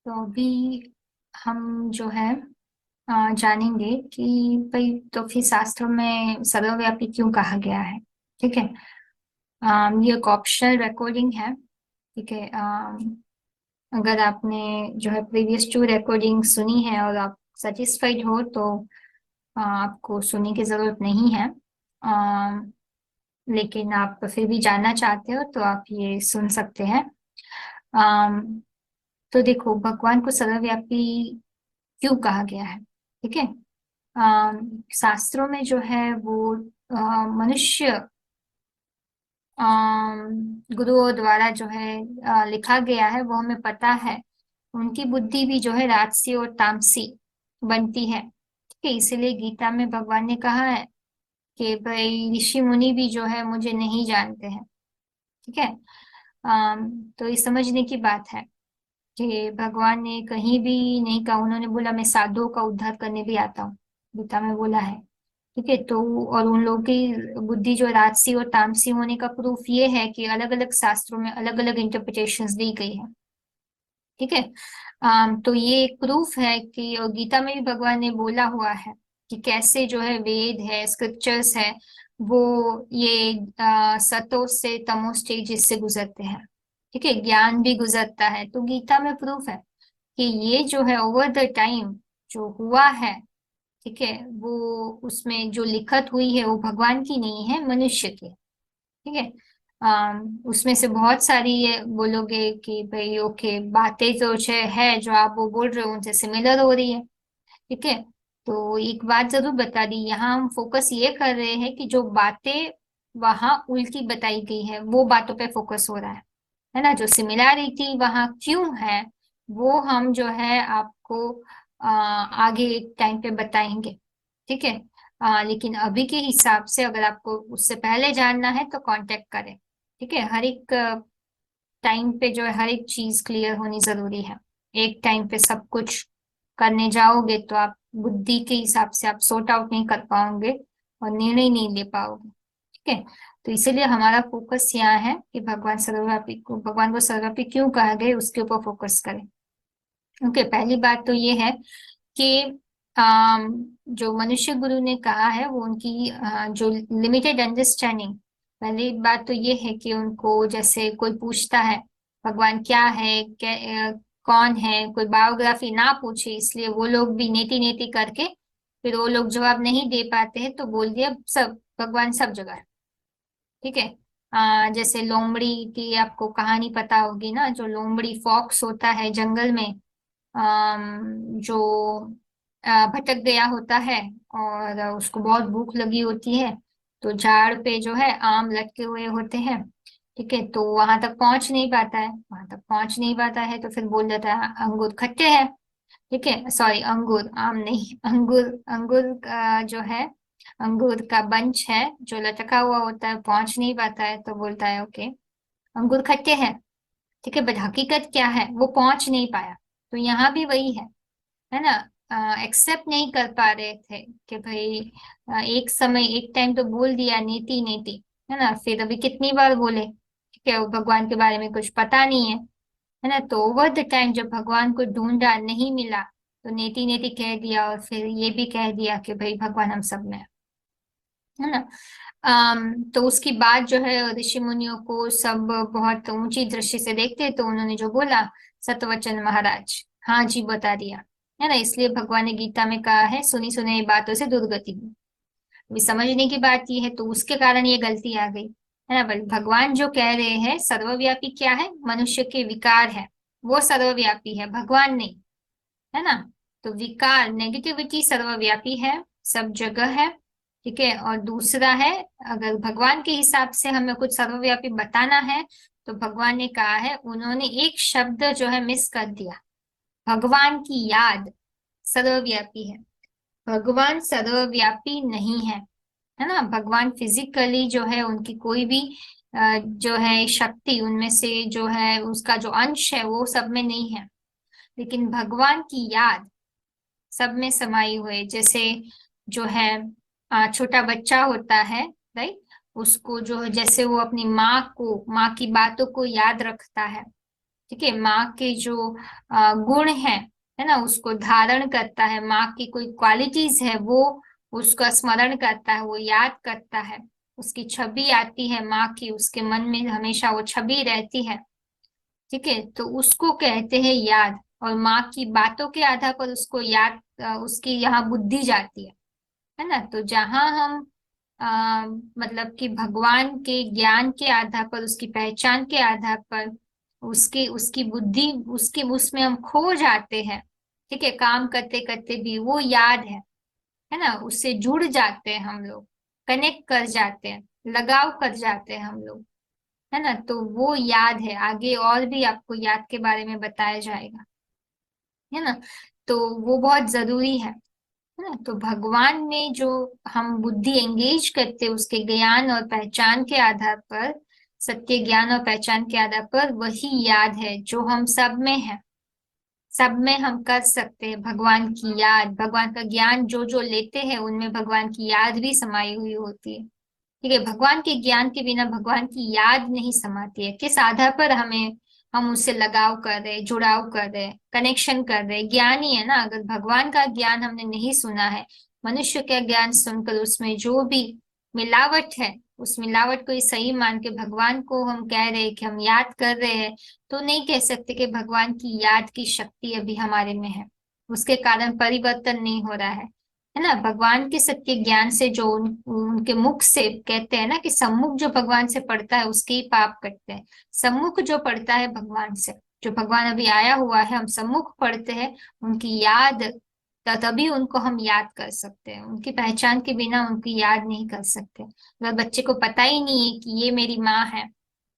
तो अभी हम जो है जानेंगे कि भाई तो फिर शास्त्रों में सर्वव्यापी क्यों कहा गया है। ठीक है। ये एक ऑप्शनल रिकॉर्डिंग है। ठीक है। अगर आपने जो है प्रीवियस 2 रिकॉर्डिंग सुनी है और आप सेटिस्फाइड हो तो आपको सुनने की जरूरत नहीं है। अम, लेकिन आप फिर भी जानना चाहते हो तो आप ये सुन सकते हैं। अम, तो देखो, भगवान को सर्वव्यापी क्यों कहा गया है। ठीक है। शास्त्रों में जो है वो मनुष्य गुरुओं द्वारा जो है लिखा गया है, वो हमें पता है। उनकी बुद्धि भी जो है राजसी और तामसी बनती है। ठीक है। इसीलिए गीता में भगवान ने कहा है कि भाई ऋषि मुनि भी जो है मुझे नहीं जानते हैं। ठीक है। तो ये समझने की बात है कि भगवान ने कहीं भी नहीं कहा। उन्होंने बोला मैं साधुओं का उद्धार करने भी आता हूँ, गीता में बोला है। ठीक है। तो और उन लोगों की बुद्धि जो राजसी और तामसी होने का प्रूफ ये है कि अलग अलग शास्त्रों में अलग अलग इंटरप्रिटेशंस दी गई है। ठीक है। तो ये एक प्रूफ है कि और गीता में भी भगवान ने बोला हुआ है कि कैसे जो है वेद है, स्क्रिप्चर्स है, वो ये सतो से तमो स्टेजेस से गुजरते हैं। ठीक है। ज्ञान भी गुजरता है, तो गीता में प्रूफ है कि ये जो है ओवर द टाइम जो हुआ है। ठीक है। वो उसमें जो लिखत हुई है वो भगवान की नहीं है, मनुष्य की है। ठीक है। उसमें से बहुत सारी ये बोलोगे कि भाई ओके, बातें जो है जो आप वो बोल रहे हो उनसे सिमिलर हो रही है। ठीक है। तो एक बात जरूर बता दी, यहाँ हम फोकस ये कर रहे हैं कि जो बातें वहां उल्टी बताई गई है वो बातों पे फोकस हो रहा है ना। जो सिमिलैरिटी वहां क्यों है वो हम जो है आपको आगे एक टाइम पे बताएंगे। ठीक है। लेकिन अभी के हिसाब से अगर आपको उससे पहले जानना है तो कांटेक्ट करें। ठीक है। हर एक टाइम पे जो है हर एक चीज क्लियर होनी जरूरी है। एक टाइम पे सब कुछ करने जाओगे तो आप बुद्धि के हिसाब से आप सॉर्ट आउट नहीं कर पाओगे और निर्णय नहीं ले पाओगे। ठीक है। तो इसीलिए हमारा फोकस यहाँ है कि भगवान को सर्वव्यापी क्यों कहा गया उसके ऊपर फोकस करें। ओके। पहली बात तो ये है कि जो मनुष्य गुरु ने कहा है वो उनकी जो लिमिटेड अंडरस्टैंडिंग। पहली बात तो ये है कि उनको जैसे कोई पूछता है भगवान क्या है, कौन है, कोई बायोग्राफी ना पूछे, इसलिए वो लोग भी नेति नेति करके फिर वो लोग जवाब नहीं दे पाते हैं तो बोल दिया सब भगवान सब जगह है। ठीक है। जैसे लोमड़ी की आपको कहानी पता होगी ना, जो लोमड़ी फॉक्स होता है जंगल में, जो भटक गया होता है और उसको बहुत भूख लगी होती है, तो झाड़ पे जो है आम लटके हुए होते हैं। ठीक है। तो वहां तक पहुंच नहीं पाता है, वहां तक पहुंच नहीं पाता है तो फिर बोल देता है अंगूर खट्टे हैं। ठीक है। सॉरी, अंगूर, आम नहीं, अंगूर। अंगूर का जो है अंगूर का बंच है जो लटका हुआ होता है, पहुंच नहीं पाता है तो बोलता है ओके अंगूर खट्टे हैं। ठीक है। बट हकीकत क्या है, वो पहुंच नहीं पाया। तो यहाँ भी वही है ना। एक्सेप्ट नहीं कर पा रहे थे कि भाई एक समय एक टाइम तो बोल दिया नीति नीति, है ना, फिर अभी कितनी बार बोले। ठीक है। वो भगवान के बारे में कुछ पता नहीं है ना। तो ओवर द टाइम जब भगवान को ढूंढा नहीं मिला तो नेति नेति कह दिया और फिर ये भी कह दिया कि भाई भगवान हम सब में है ना। तो उसकी बात जो है ऋषि मुनियों को सब बहुत ऊंची दृष्टि से देखते, तो उन्होंने जो बोला सतवचन महाराज, हाँ जी बता दिया, है ना। इसलिए भगवान ने गीता में कहा है सुनी सुनाई बातों से दुर्गति हुई। अभी समझने की बात ये है तो उसके कारण ये गलती आ गई, है ना। बट भगवान जो कह रहे हैं सर्वव्यापी क्या है, मनुष्य के विकार है, वो सर्वव्यापी है, भगवान नहीं, है ना। तो विकार नेगेटिविटी सर्वव्यापी है, सब जगह है। ठीक है। और दूसरा है, अगर भगवान के हिसाब से हमें कुछ सर्वव्यापी बताना है तो भगवान ने कहा है, उन्होंने एक शब्द जो है मिस कर दिया, भगवान की याद सर्वव्यापी है। भगवान सर्वव्यापी नहीं है ना। भगवान फिजिकली जो है उनकी कोई भी जो है शक्ति उनमें से जो है उसका जो अंश है वो सब में नहीं है, लेकिन भगवान की याद सब में समाई हुए। जैसे जो है छोटा बच्चा होता है, राइट, उसको जो है जैसे वो अपनी माँ की बातों को याद रखता है, ठीक है, माँ के जो गुण है ना, उसको धारण करता है, माँ की कोई क्वालिटीज है वो उसका स्मरण करता है, वो याद करता है, उसकी छवि आती है माँ की, उसके मन में हमेशा वो छवि रहती है। ठीक है, तो उसको कहते हैं याद। और माँ की बातों के आधार पर उसको याद, उसकी यहाँ बुद्धि जाती है ना। तो जहाँ हम मतलब कि भगवान के ज्ञान के आधार पर, उसकी पहचान के आधार पर, उसकी उसकी बुद्धि, उसके उसमें हम खो जाते हैं। ठीक है, काम करते करते भी वो याद है ना, उससे जुड़ जाते हैं हम लोग, कनेक्ट कर जाते हैं, लगाव कर जाते हैं हम लोग, है ना। तो वो याद है, आगे और भी आपको याद के बारे में बताया जाएगा, है ना। तो वो बहुत जरूरी है ना। तो भगवान में जो हम बुद्धि एंगेज करते हैं, उसके ज्ञान और पहचान के आधार पर, सत्य ज्ञान और पहचान के आधार पर, वही याद है जो हम सब में है, सब में हम कर सकते हैं। भगवान की याद, भगवान का ज्ञान जो जो लेते हैं उनमें भगवान की याद भी समाई हुई होती है। ठीक है, भगवान के ज्ञान के बिना भगवान की याद नहीं समाती है। किस आधार पर हम उससे लगाव कर रहे, जुड़ाव कर रहे, कनेक्शन कर रहे, ज्ञान ही है ना। अगर भगवान का ज्ञान हमने नहीं सुना है, मनुष्य का ज्ञान सुनकर उसमें जो भी मिलावट है, उस मिलावट को ही सही मान के भगवान को हम कह रहे हैं कि हम याद कर रहे हैं, तो नहीं कह सकते कि भगवान की याद की शक्ति अभी हमारे में है, उसके कारण परिवर्तन नहीं हो रहा है ना। भगवान के सत्य ज्ञान से जो उनके मुख से कहते हैं ना कि सम्मुख जो भगवान से पढ़ता है उसके ही पाप कटते हैं। सम्मुख जो पढ़ता है भगवान से, जो भगवान अभी आया हुआ है, हम सम्मुख पढ़ते हैं, उनकी याद, तभी उनको हम याद कर सकते हैं। उनकी पहचान के बिना उनकी याद नहीं कर सकते। अगर बच्चे को पता ही नहीं है कि ये मेरी माँ है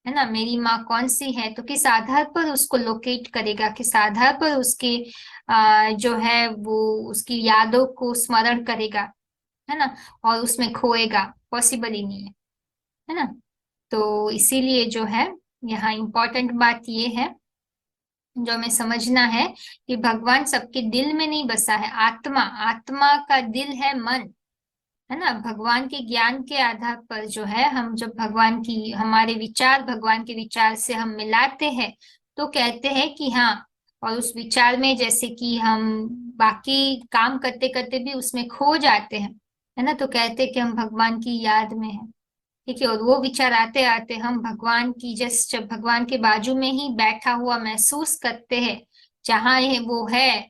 ना, मेरी माँ कौन सी है, तो किस आधार पर उसको लोकेट करेगा, किस आधार पर उसके जो है वो उसकी यादों को स्मरण करेगा, है ना, और उसमें खोएगा, पॉसिबल ही नहीं है ना। तो इसीलिए जो है, यहाँ इम्पोर्टेंट बात ये है जो हमें समझना है कि भगवान सबके दिल में नहीं बसा है। आत्मा, आत्मा का दिल है मन, है ना। भगवान के ज्ञान के आधार पर जो है, हम जब भगवान की, हमारे विचार भगवान के विचार से हम मिलाते हैं, तो कहते हैं कि हाँ, और उस विचार में जैसे कि हम बाकी काम करते करते भी उसमें खो जाते हैं, है ना, तो कहते हैं कि हम भगवान की याद में हैं। ठीक है, और वो विचार आते आते हम भगवान की, जस्ट भगवान के बाजू में ही बैठा हुआ महसूस करते हैं, जहाँ वो है,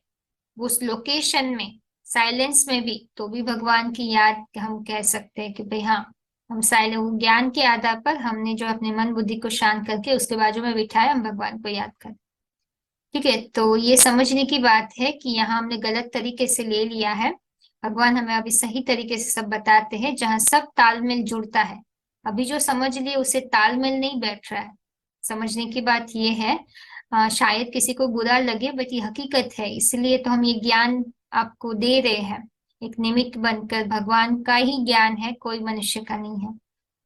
उस लोकेशन में, साइलेंस में भी, तो भी भगवान की याद हम कह सकते हैं कि भाई हाँ, हम साइलेंट ज्ञान के आधार पर हमने जो अपने मन बुद्धि को शांत करके उसके बाजू में बिठाया, हम भगवान को याद करें। ठीक है, तो ये समझने की बात है कि यहाँ हमने गलत तरीके से ले लिया है। भगवान हमें अभी सही तरीके से सब बताते हैं, जहाँ सब तालमेल जुड़ता है। अभी जो समझ लिए उसे तालमेल नहीं बैठ रहा है। समझने की बात ये है, शायद किसी को बुरा लगे, बट ये हकीकत है, इसलिए तो हम ये ज्ञान आपको दे रहे हैं। एक निमित्त बनकर, भगवान का ही ज्ञान है, कोई मनुष्य का नहीं है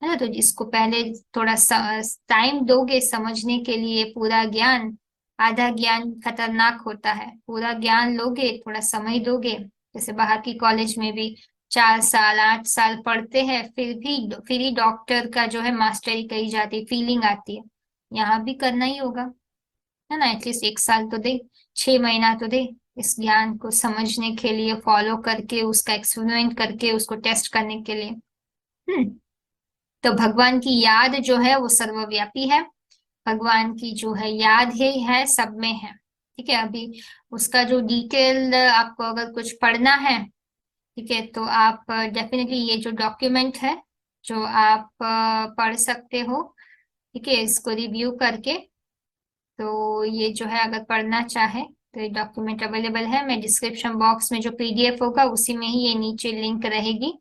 ना। तो जिसको पहले थोड़ा टाइम दोगे समझने के लिए पूरा ज्ञान, आधा ज्ञान खतरनाक होता है। पूरा ज्ञान लोगे, थोड़ा समय दोगे, जैसे बाहर की कॉलेज में भी 4 साल 8 साल पढ़ते हैं, फिर ही डॉक्टर का जो है मास्टरी कही जाती है, फीलिंग आती है। यहाँ भी करना ही होगा, है ना। एटलीस्ट 1 साल तो दे, 6 महीना तो दे, इस ज्ञान को समझने के लिए, फॉलो करके, उसका एक्सपेरिमेंट करके, उसको टेस्ट करने के लिए। तो भगवान की याद जो है वो सर्वव्यापी है। भगवान की जो है याद है सब में है। ठीक है, अभी उसका जो डिटेल आपको अगर कुछ पढ़ना है, ठीक है, तो आप डेफिनेटली ये जो डॉक्यूमेंट है, जो आप पढ़ सकते हो। ठीक है, इसको रिव्यू करके, तो ये जो है अगर पढ़ना चाहे तो ये डॉक्यूमेंट अवेलेबल है। मैं डिस्क्रिप्शन बॉक्स में जो पीडीएफ होगा उसी में ही ये नीचे लिंक रहेगी।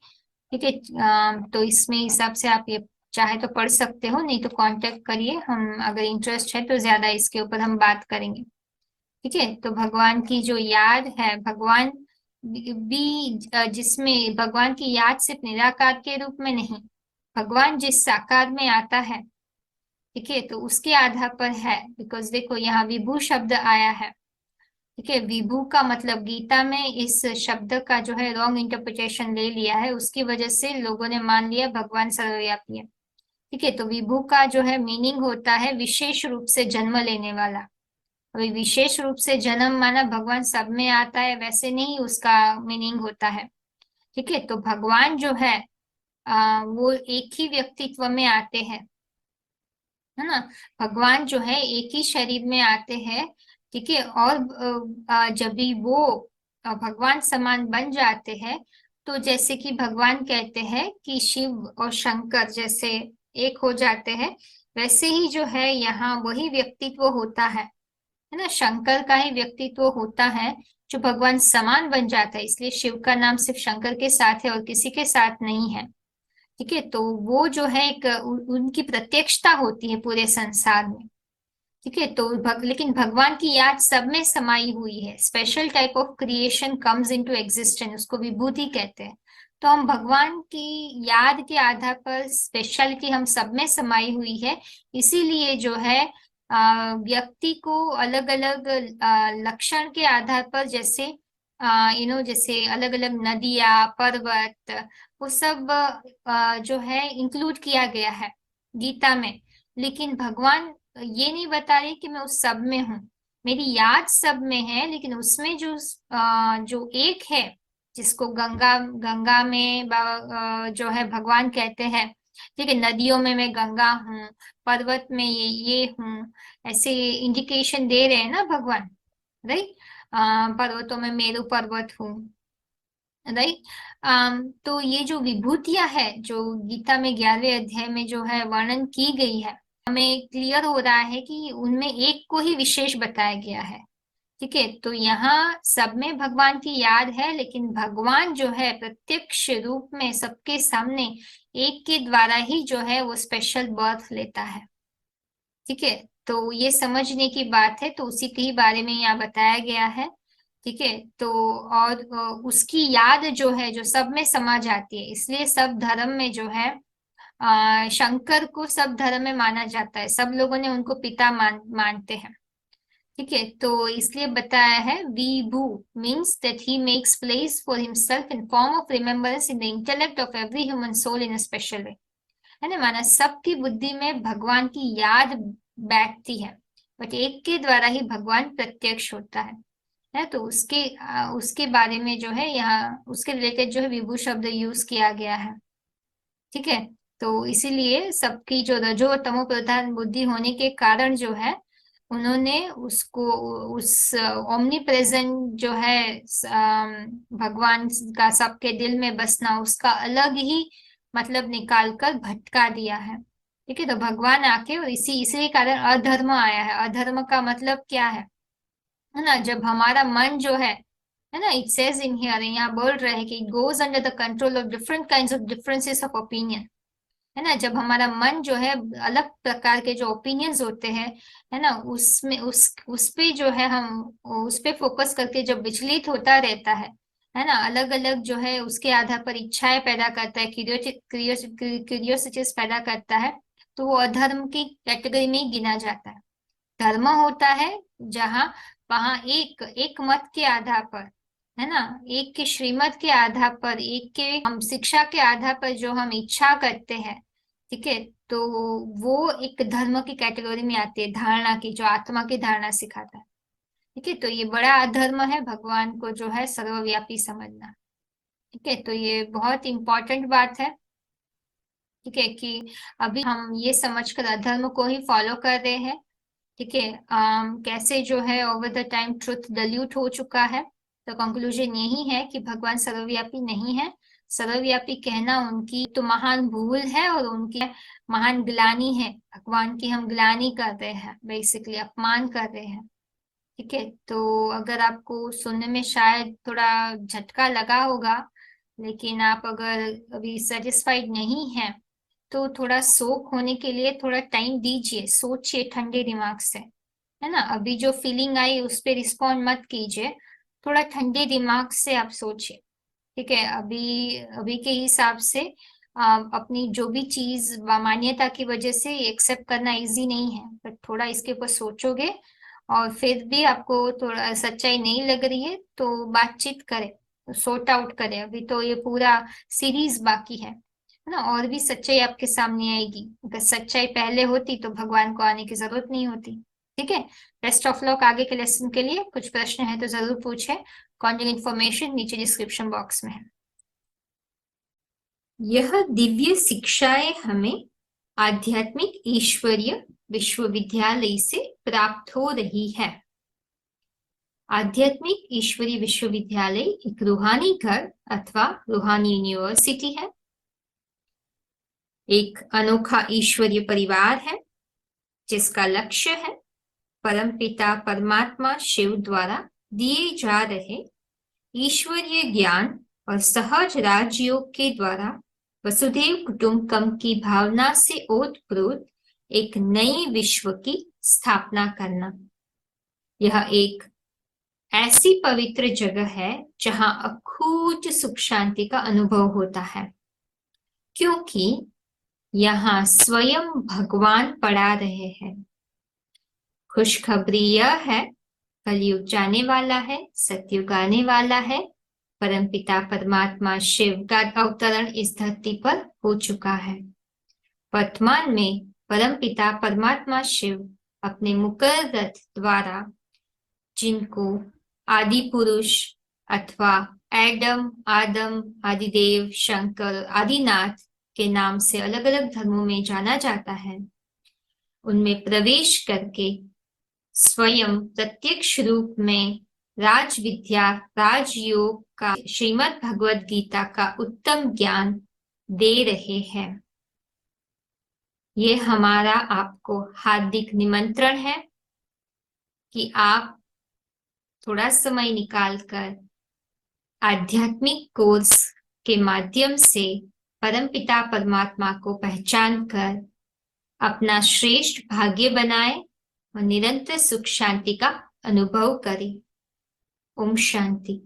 ठीक है, तो इसमें हिसाब से आप ये चाहे तो पढ़ सकते हो, नहीं तो कांटेक्ट करिए, हम अगर इंटरेस्ट है तो ज्यादा इसके ऊपर हम बात करेंगे। ठीक है, तो भगवान की जो याद है, भगवान भी जिसमें भगवान की याद सिर्फ निराकार के रूप में नहीं, भगवान जिस साकार में आता है, ठीक है, तो उसके आधार पर है। बिकॉज देखो यहाँ विभू शब्द आया है। ठीक है, विभू का मतलब, गीता में इस शब्द का जो है रॉन्ग इंटरप्रिटेशन ले लिया है, उसकी वजह से लोगों ने मान लिया भगवान सर्वव्यापी है। ठीक है, तो विभू का जो है मीनिंग होता है विशेष रूप से जन्म लेने वाला। अभी विशेष रूप से जन्म माना भगवान सब में आता है वैसे नहीं उसका मीनिंग होता है। ठीक है, तो भगवान जो है वो एक ही व्यक्तित्व में आते हैं, है ना। भगवान जो है एक ही शरीर में आते हैं। ठीक है, और जब भी वो भगवान समान बन जाते हैं, तो जैसे कि भगवान कहते हैं कि शिव और शंकर जैसे एक हो जाते हैं, वैसे ही जो है यहाँ वही व्यक्तित्व होता है ना। शंकर का ही व्यक्तित्व होता है जो भगवान समान बन जाता है, इसलिए शिव का नाम सिर्फ शंकर के साथ है और किसी के साथ नहीं है। ठीक है, तो वो जो है एक उनकी प्रत्यक्षता होती है पूरे संसार में। ठीक है, तो लेकिन भगवान की याद सब में समाई हुई है। Special type of creation comes into existence, उसको विभूति कहते हैं। तो हम भगवान की याद के आधार पर स्पेशलिटी हम सब में समाई हुई है। इसीलिए जो है व्यक्ति को अलग अलग लक्षण के आधार पर, जैसे जैसे अलग अलग नदियां, पर्वत, वो सब जो है इंक्लूड किया गया है गीता में। लेकिन भगवान ये नहीं बता रहे कि मैं उस सब में हूँ। मेरी याद सब में है, लेकिन उसमें जो एक है, जिसको गंगा गंगा में जो है भगवान कहते हैं। ठीक है, नदियों में मैं गंगा हूँ, पर्वत में ये हूँ, ऐसे इंडिकेशन दे रहे हैं ना भगवान, राइट। पर्वतों में मेरू पर्वत हूँ, राइट। तो ये जो विभूतियां है जो गीता में 11वें अध्याय में जो है वर्णन की गई है, हमें क्लियर हो रहा है कि उनमें एक को ही विशेष बताया गया है। ठीक है, तो यहाँ सब में भगवान की याद है, लेकिन भगवान जो है प्रत्यक्ष रूप में सबके सामने एक के द्वारा ही जो है वो स्पेशल बर्थ लेता है। ठीक है, तो ये समझने की बात है, तो उसी के ही बारे में यहाँ बताया गया है। ठीक है, तो और उसकी याद जो है जो सब में समा जाती है, इसलिए सब धर्म में जो है शंकर को सब धर्म में माना जाता है। सब लोगों ने उनको पिता मानते हैं। ठीक है, तो इसलिए बताया है विभू means that he makes place for himself in form of remembrance in the intellect of every human soul in a special way. है ना, माना सबकी बुद्धि में भगवान की याद बैठती है, बट एक के द्वारा ही भगवान प्रत्यक्ष होता है। तो उसके बारे में जो है यहाँ उसके रिलेटेड जो है विभू शब्द यूज किया गया है। ठीक है, तो इसीलिए सबकी जो रजो तमो प्रधान बुद्धि होने के कारण जो है उन्होंने उसको उस ओमनी प्रेजेंट जो है भगवान का सबके दिल में बसना, उसका अलग ही मतलब निकाल कर भटका दिया है। ठीक है, तो भगवान आके और इसी कारण अधर्म आया है। अधर्म का मतलब क्या है ना, जब हमारा मन जो है ना, इट सेज इन हियर, यहाँ बोल रहे हैं कि it goes under the control of different kinds of differences of opinion. है ना, जब हमारा मन जो है अलग प्रकार के जो ओपिनियंस होते हैं, है ना, उसमें उस पे जो है हम उस पे फोकस करके जब विचलित होता रहता है ना, अलग अलग जो है उसके आधार पर इच्छाएं पैदा करता है, क्यूरियोसिटीज पैदा करता है, तो वो अधर्म की कैटेगरी में ही गिना जाता है। धर्म होता है जहाँ वहां एक एक मत के आधार पर, है ना, एक के श्रीमत के आधार पर, एक के हम शिक्षा के आधार पर जो हम इच्छा करते हैं। ठीक है, तो वो एक धर्म की कैटेगरी में आती है, धारणा की, जो आत्मा की धारणा सिखाता है। ठीक है, तो ये बड़ा अधर्म है भगवान को जो है सर्वव्यापी समझना। ठीक है, तो ये बहुत इंपॉर्टेंट बात है। ठीक है, कि अभी हम ये समझकर अधर्म को ही फॉलो कर रहे हैं। ठीक है, कैसे जो है over the time truth dilute हो चुका है। तो कंक्लूजन यही है कि भगवान सर्वव्यापी नहीं है। सर्वव्यापी कहना उनकी तो महान भूल है और उनकी महान ग्लानि है। भगवान की हम ग्लानि कर रहे हैं, बेसिकली अपमान कर रहे हैं। ठीक है, तो अगर आपको सुनने में शायद थोड़ा झटका लगा होगा, लेकिन आप अगर अभी सेटिस्फाइड नहीं हैं, तो थोड़ा सोख होने के लिए थोड़ा टाइम दीजिए, सोचिए ठंडे दिमाग से। है ना, अभी जो फीलिंग आई उस पर रिस्पॉन्ड मत कीजिए, थोड़ा ठंडे दिमाग से आप सोचिए। ठीक है, अभी अभी के हिसाब से अपनी जो भी चीज मान्यता की वजह से एक्सेप्ट करना इजी नहीं है, बट थोड़ा इसके ऊपर सोचोगे और फिर भी आपको थोड़ा सच्चाई नहीं लग रही है तो बातचीत करें, सॉर्ट आउट करें। अभी तो ये पूरा सीरीज बाकी है ना, और भी सच्चाई आपके सामने आएगी। अगर सच्चाई पहले होती तो भगवान को आने की जरूरत नहीं होती। ठीक है। बेस्ट ऑफ लक आगे के लेसन के लिए। कुछ प्रश्न है तो जरूर पूछे। कॉन्टेक्ट इन्फॉर्मेशन नीचे डिस्क्रिप्शन बॉक्स में है। यह दिव्य शिक्षाएं हमें आध्यात्मिक ईश्वरीय विश्वविद्यालय से प्राप्त हो रही है। आध्यात्मिक ईश्वरीय विश्वविद्यालय एक रूहानी घर अथवा रूहानी यूनिवर्सिटी है। एक अनोखा ईश्वरीय परिवार है जिसका लक्ष्य है परमपिता परमात्मा शिव द्वारा दिए जा रहे ईश्वरीय ज्ञान और सहज राजयोग के द्वारा वसुधैव कुटुंबकम की भावना से ओतप्रोत एक नई विश्व की स्थापना करना। यह एक ऐसी पवित्र जगह है जहां अखूट सुख शांति का अनुभव होता है, क्योंकि यहाँ स्वयं भगवान पढ़ा रहे हैं। खुशखबरी यह है, कलयुग जाने वाला है, सतयुग आने वाला है। परमपिता परमात्मा शिव का अवतरण इस धरती पर हो चुका है। वर्तमान में परमपिता परमात्मा शिव अपने मुकर रथ द्वारा जिनको आदि पुरुष अथवा एडम, आदम, आदिदेव, शंकर, आदिनाथ के नाम से अलग अलग धर्मों में जाना जाता है, उनमें प्रवेश करके स्वयं प्रत्यक्ष रूप में राज विद्या, राजयोग का, श्रीमद् भगवद गीता का उत्तम ज्ञान दे रहे हैं। ये हमारा आपको हार्दिक निमंत्रण है कि आप थोड़ा समय निकालकर आध्यात्मिक कोर्स के माध्यम से परमपिता परमात्मा को पहचान कर अपना श्रेष्ठ भाग्य बनाए और निरंतर सुख शांति का अनुभव करें। ओम शांति।